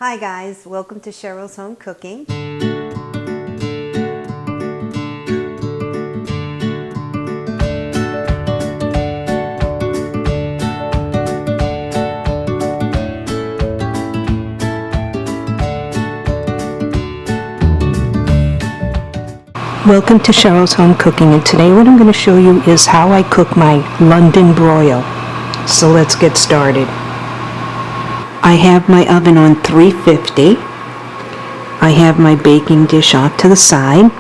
Hi guys, welcome to Cheryl's Home Cooking. Welcome to Cheryl's Home Cooking, and today what I'm going to show you is how I cook my London broil. So let's get started. I have my oven on 350. I have my baking dish off to the side.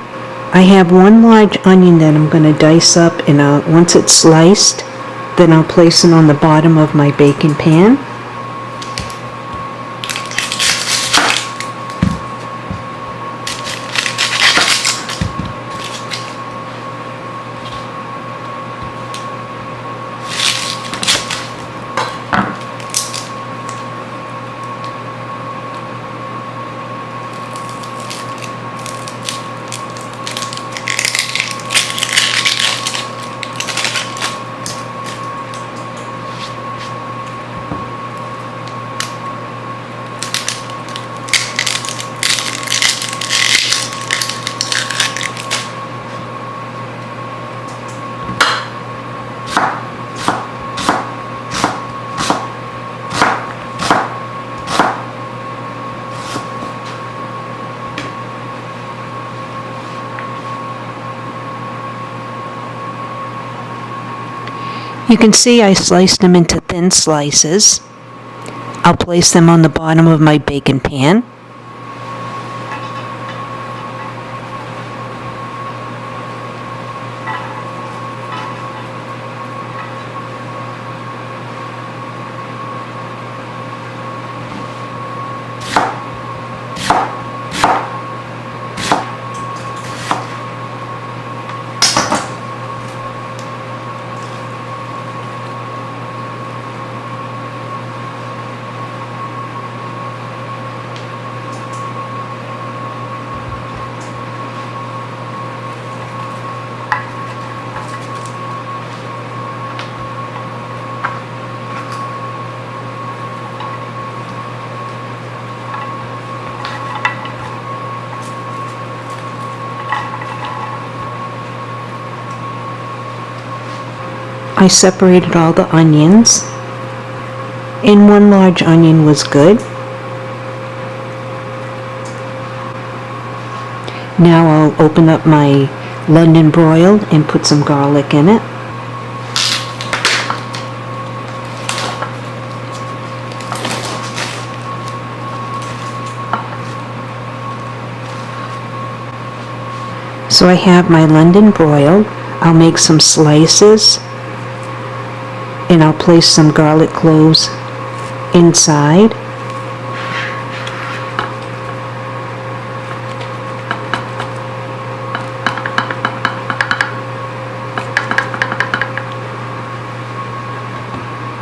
I have one large onion that I'm going to dice up, and once it's sliced, then I'll place it on the bottom of my baking pan. You can see I sliced them into thin slices. I'll place them on the bottom of my baking pan. I separated all the onions, and one large onion was good. Now I'll open up my London broil and put some garlic in it. So I have my London broil. I'll make some slices, and I'll place some garlic cloves inside.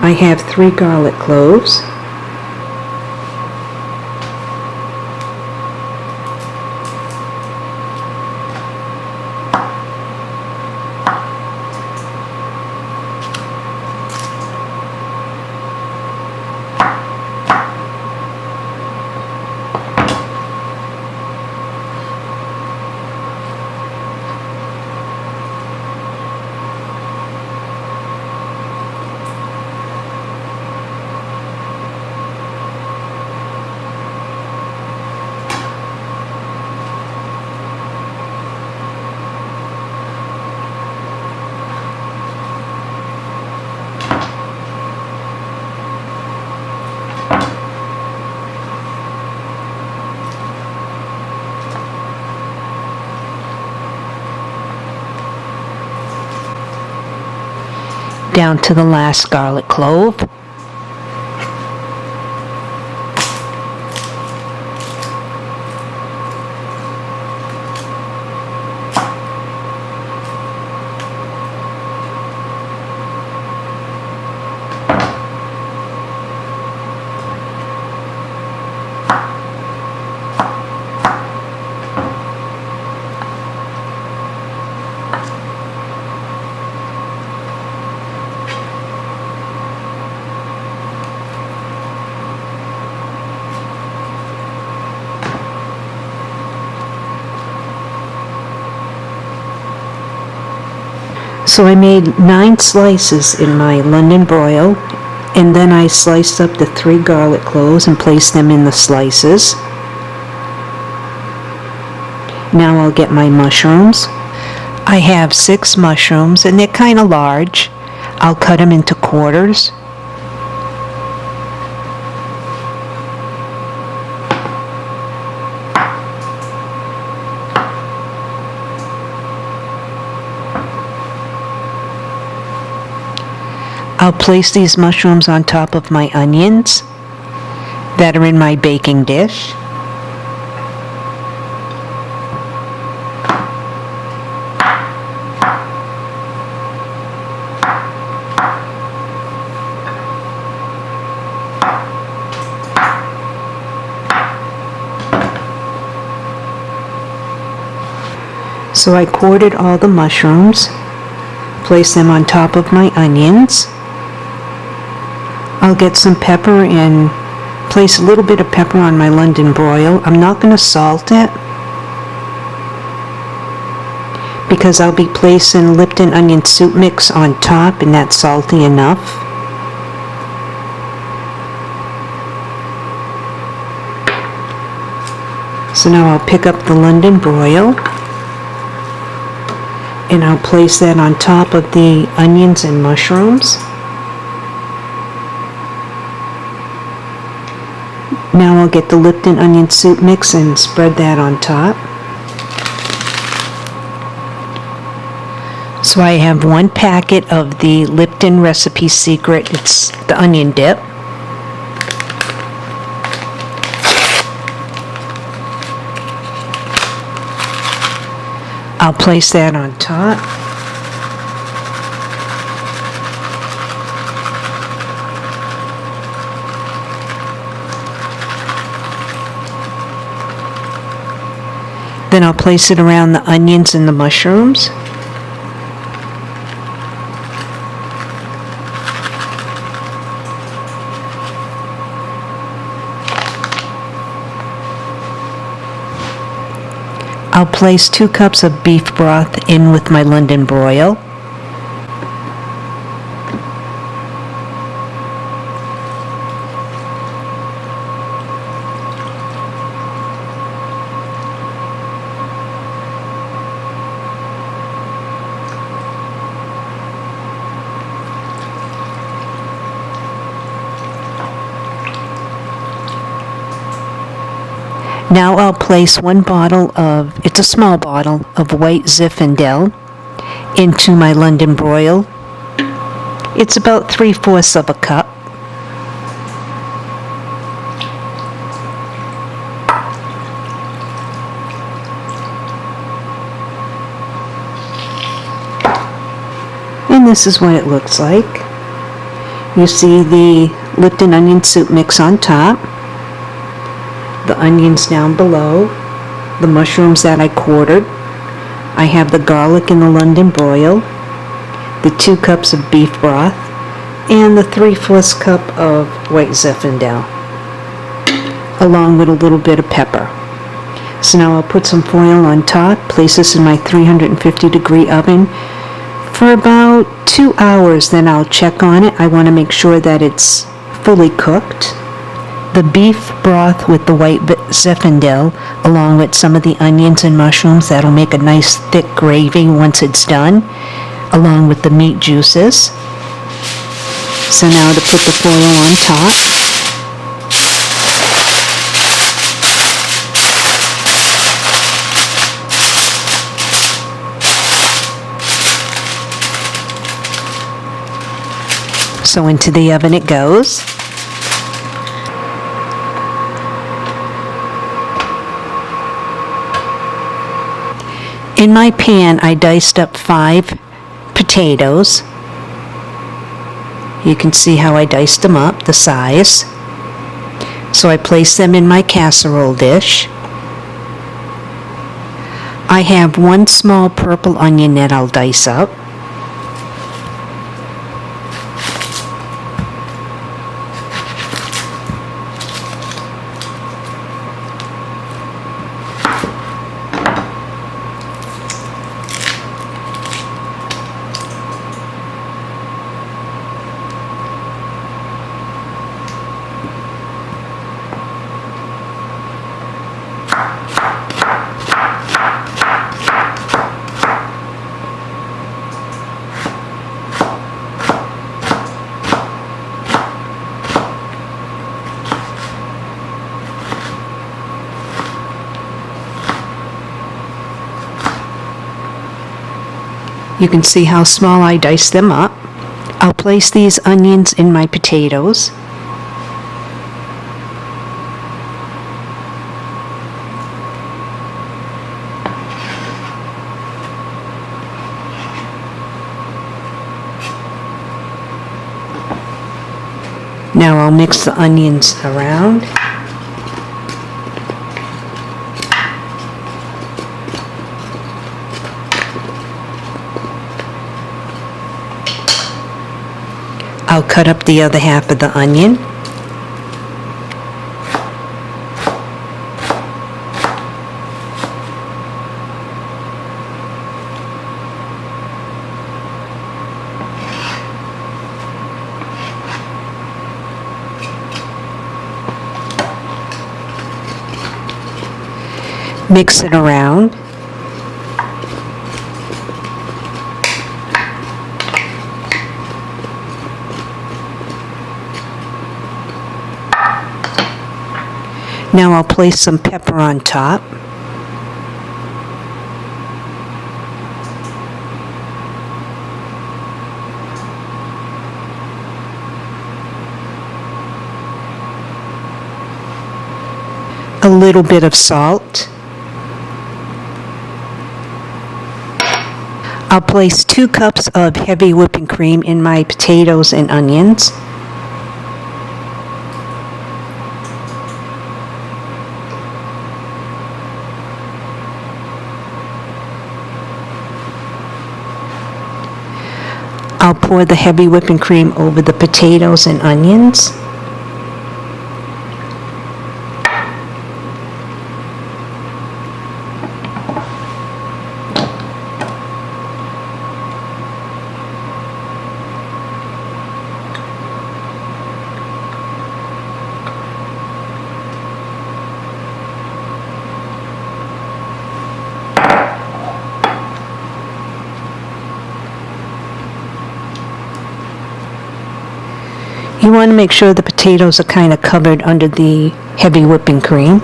I have 3 garlic cloves. Down to the last garlic clove. So I made 9 slices in my London broil, and then I sliced up the 3 garlic cloves and placed them in the slices. Now I'll get my mushrooms. I have 6 mushrooms, and they're kind of large. I'll cut them into quarters. I'll place these mushrooms on top of my onions that are in my baking dish. So I quartered all the mushrooms, place them on top of my onions. I'll get some pepper and place a little bit of pepper on my London broil. I'm not going to salt it because I'll be placing Lipton onion soup mix on top, and that's salty enough. So now I'll pick up the London broil and I'll place that on top of the onions and mushrooms. Now I'll get the Lipton onion soup mix and spread that on top. So I have 1 packet of the Lipton Recipe Secret. It's the onion dip. I'll place that on top. Then I'll place it around the onions and the mushrooms. I'll place 2 cups of beef broth in with my London broil. Now I'll place 1 bottle of, it's a small bottle, of white Zinfandel into my London broil. It's about 3/4 of a cup. And this is what it looks like. You see the Lipton onion soup mix on top, the onions down below, the mushrooms that I quartered. I have the garlic in the London broil, the 2 cups of beef broth, and the 3/4 cup of white Zinfandel, along with a little bit of pepper. So now I'll put some foil on top, place this in my 350-degree oven for about 2 hours, then I'll check on it. I want to make sure that it's fully cooked. The beef broth with the white Zinfandel, along with some of the onions and mushrooms, that'll make a nice thick gravy once it's done, along with the meat juices. So now to put the foil on top. So into the oven it goes. In my pan, I diced up 5 potatoes. You can see how I diced them up, the size. So I placed them in my casserole dish. I have 1 small purple onion that I'll dice up. You can see how small I diced them up. I'll place these onions in my potatoes. Now I'll mix the onions around. I'll cut up the other half of the onion. Mix it around. Now I'll place some pepper on top. A little bit of salt. I'll place 2 cups of heavy whipping cream in my potatoes and onions. I'll pour the heavy whipping cream over the potatoes and onions. You want to make sure the potatoes are kind of covered under the heavy whipping cream.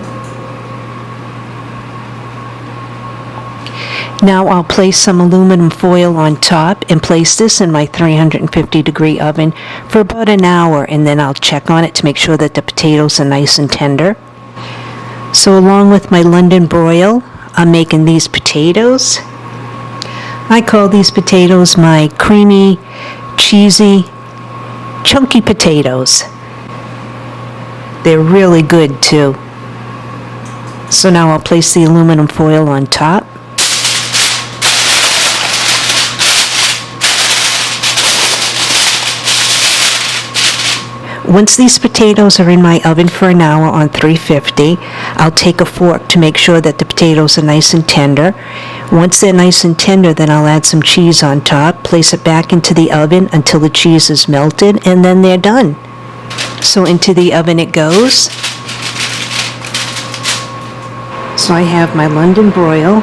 Now I'll place some aluminum foil on top and place this in my 350-degree oven for about an hour, and then I'll check on it to make sure that the potatoes are nice and tender. So along with my London broil, I'm making these potatoes. I call these potatoes my creamy, cheesy, chunky potatoes. They're really good too. So now I'll place the aluminum foil on top. Once these potatoes are in my oven for an hour on 350, I'll take a fork to make sure that the potatoes are nice and tender. Once they're nice and tender, then I'll add some cheese on top, place it back into the oven until the cheese is melted, and then they're done. So into the oven it goes. So I have my London broil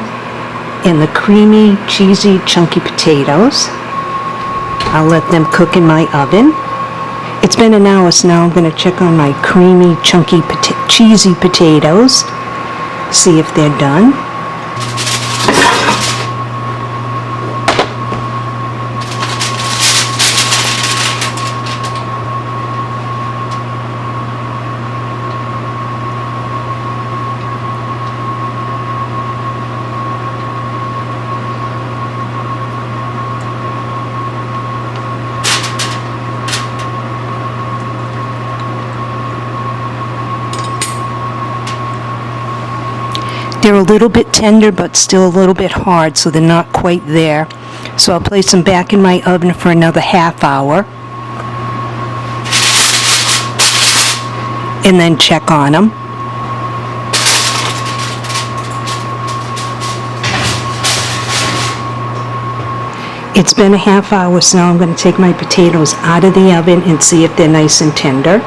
and the creamy, cheesy, chunky potatoes. I'll let them cook in my oven. It's been an hour, so now I'm going to check on my creamy, chunky, cheesy potatoes, see if they're done. They're a little bit tender, but still a little bit hard, so they're not quite there. So I'll place them back in my oven for another half hour. And then check on them. It's been a half hour, so now I'm going to take my potatoes out of the oven and see if they're nice and tender.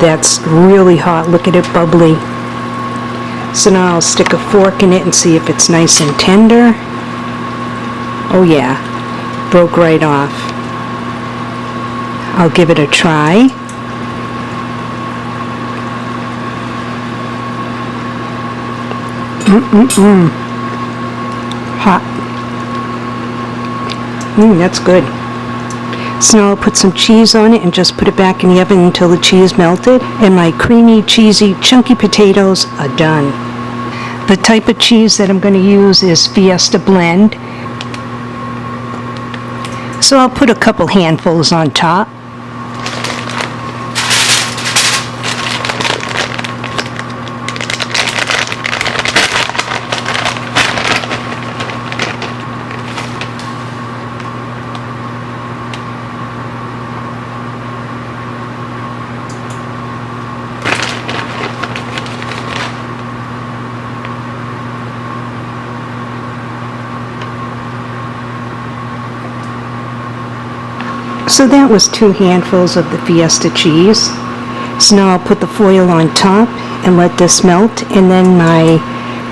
That's really hot. Look at it bubbly. So now I'll stick a fork in it and see if it's nice and tender. Oh yeah, broke right off. I'll give it a try. Hot. That's good. So now I'll put some cheese on it and just put it back in the oven until the cheese melted. And my creamy, cheesy, chunky potatoes are done. The type of cheese that I'm going to use is Fiesta blend. So I'll put a couple handfuls on top. So that was 2 handfuls of the Fiesta cheese. So now I'll put the foil on top and let this melt, and then my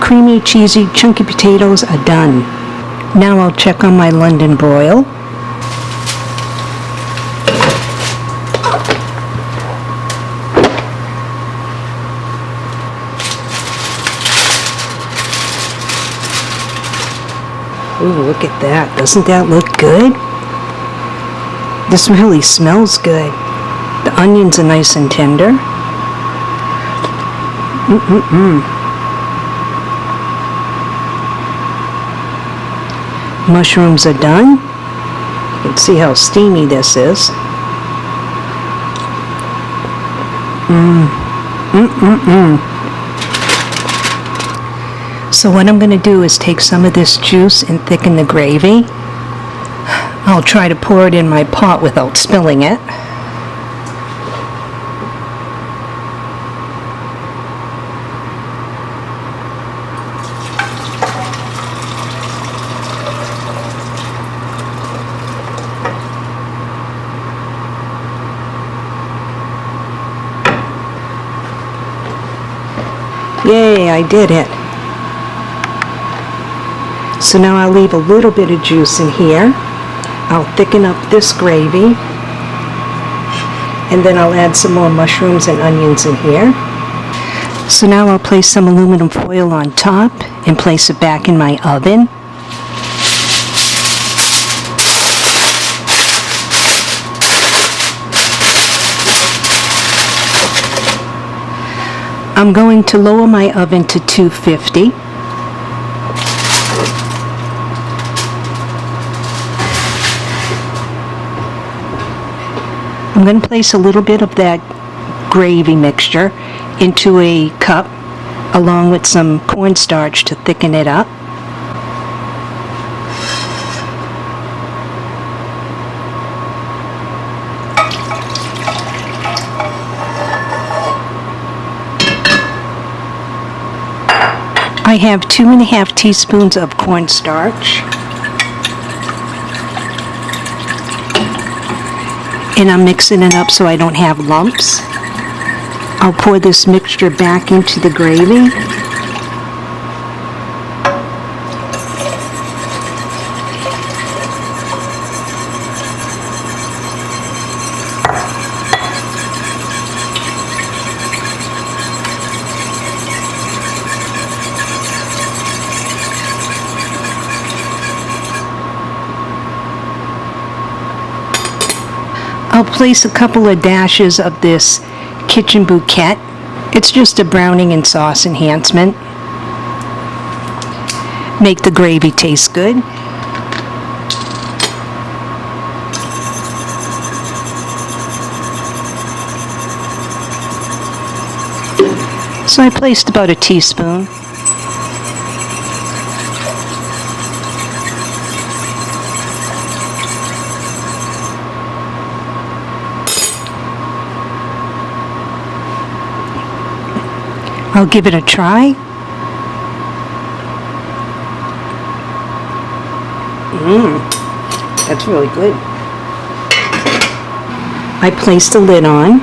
creamy, cheesy, chunky potatoes are done. Now I'll check on my London broil. Ooh, look at that. Doesn't that look good? This really smells good. The onions are nice and tender. Mushrooms are done. You can see how steamy this is. So what I'm going to do is take some of this juice and thicken the gravy. I'll try to pour it in my pot without spilling it. Yay, I did it. So now I'll leave a little bit of juice in here. I'll thicken up this gravy, and then I'll add some more mushrooms and onions in here. So now I'll place some aluminum foil on top and place it back in my oven. I'm going to lower my oven to 250. I'm going to place a little bit of that gravy mixture into a cup along with some cornstarch to thicken it up. I have 2½ teaspoons of cornstarch. And I'm mixing it up so I don't have lumps. I'll pour this mixture back into the gravy. I'll place a couple of dashes of this kitchen Bouquet. It's just a browning and sauce enhancement. Make the gravy taste good. So I placed about a teaspoon. I'll give it a try. That's really good. I placed the lid on.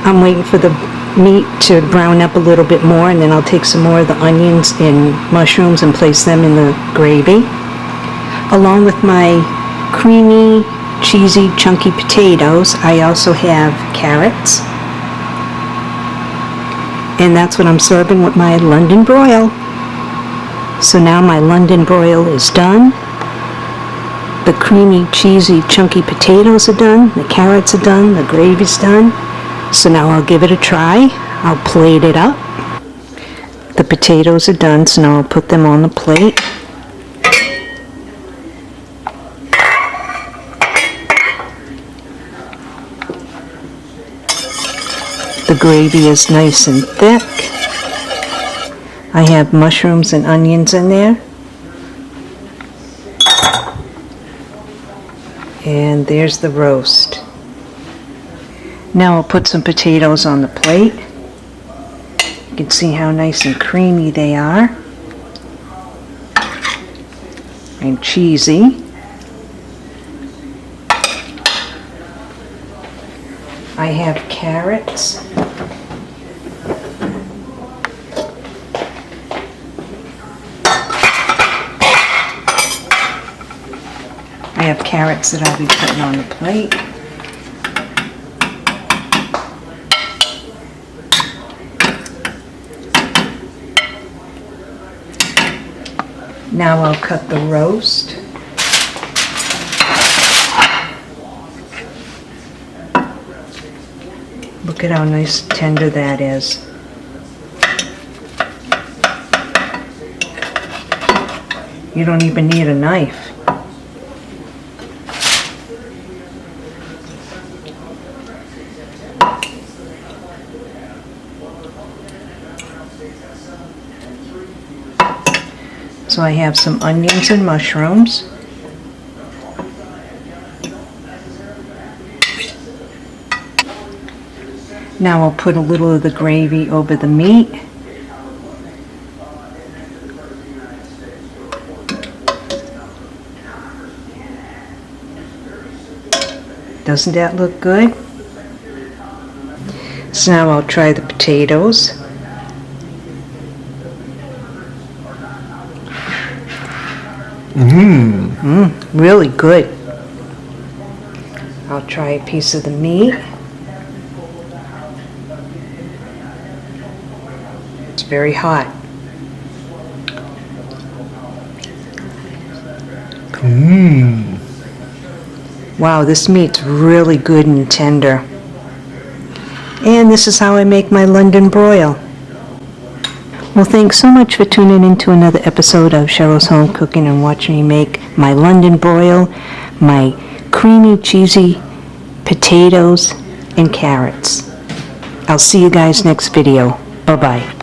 I'm waiting for the meat to brown up a little bit more, and then I'll take some more of the onions and mushrooms and place them in the gravy. Along with my creamy, cheesy, chunky potatoes, I also have carrots. And that's what I'm serving with my London broil. So now my London broil is done. The creamy, cheesy, chunky potatoes are done. The carrots are done. The gravy's done. So now I'll give it a try. I'll plate it up. The potatoes are done, so now I'll put them on the plate. The gravy is nice and thick. I have mushrooms and onions in there. And there's the roast. Now I'll put some potatoes on the plate. You can see how nice and creamy they are. And cheesy. I have carrots. I have carrots that I'll be putting on the plate. Now I'll cut the roast. Look at how nice and tender that is. You don't even need a knife. So I have some onions and mushrooms. Now I'll put a little of the gravy over the meat. Doesn't that look good? So now I'll try the potatoes. Really good. I'll try a piece of the meat. It's very hot. Wow, this meat's really good and tender. And this is how I make my London broil. Well, thanks so much for tuning in to another episode of Cheryl's Home Cooking and watching me make my London broil, my creamy, cheesy potatoes and carrots. I'll see you guys next video. Bye-bye.